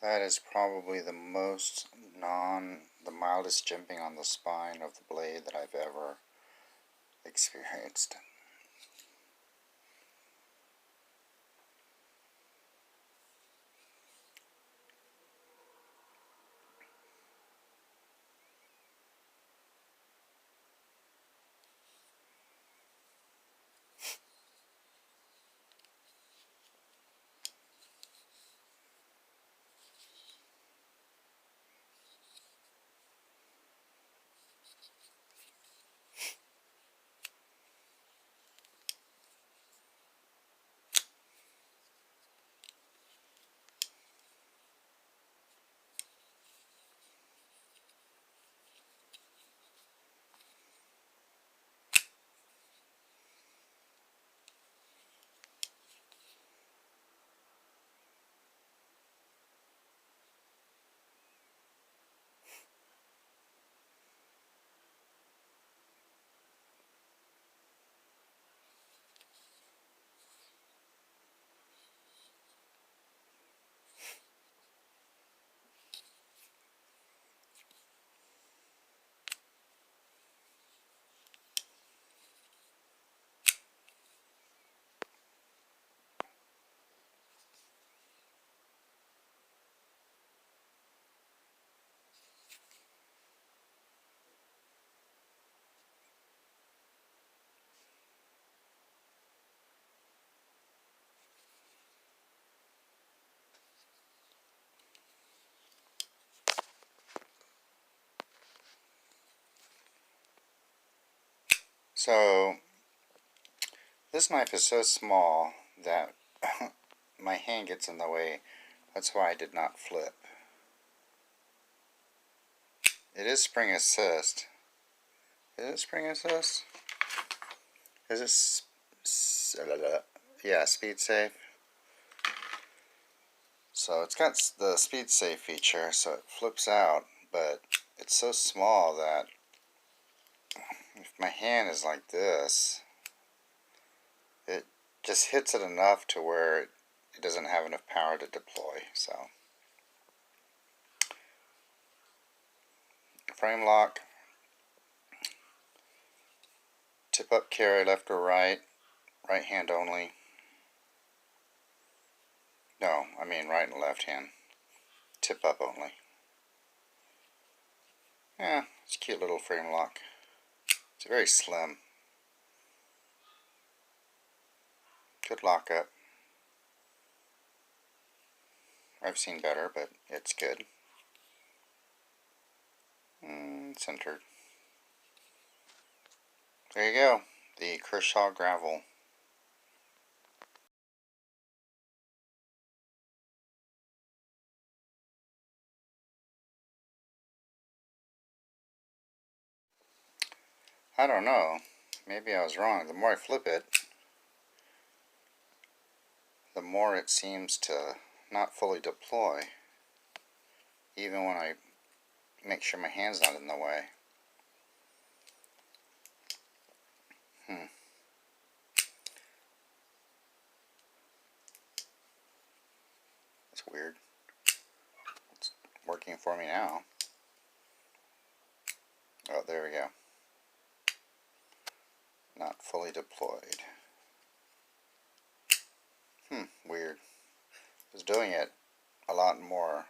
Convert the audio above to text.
That is probably the mildest jimping on the spine of the blade that I've ever experienced. So, this knife is so small that my hand gets in the way. That's why I did not flip. It is spring assist. Is it spring assist? Is it yeah, speed safe? So it's got the speed safe feature, so it flips out, but it's so small that if my hand is like this, it just hits it enough to where it doesn't have enough power to deploy. So frame lock, tip up carry left or right, right hand only. No, I mean right and left hand. Tip up only. Yeah, it's a cute little frame lock. It's very slim. Good lockup. I've seen better, but it's good. Centered. There you go. The Kershaw gravel. I don't know. Maybe I was wrong. The more I flip it, the more it seems to not fully deploy, even when I make sure my hand's not in the way. That's weird. It's working for me now. Oh, there we go. Not fully deployed. Weird. I was doing it a lot more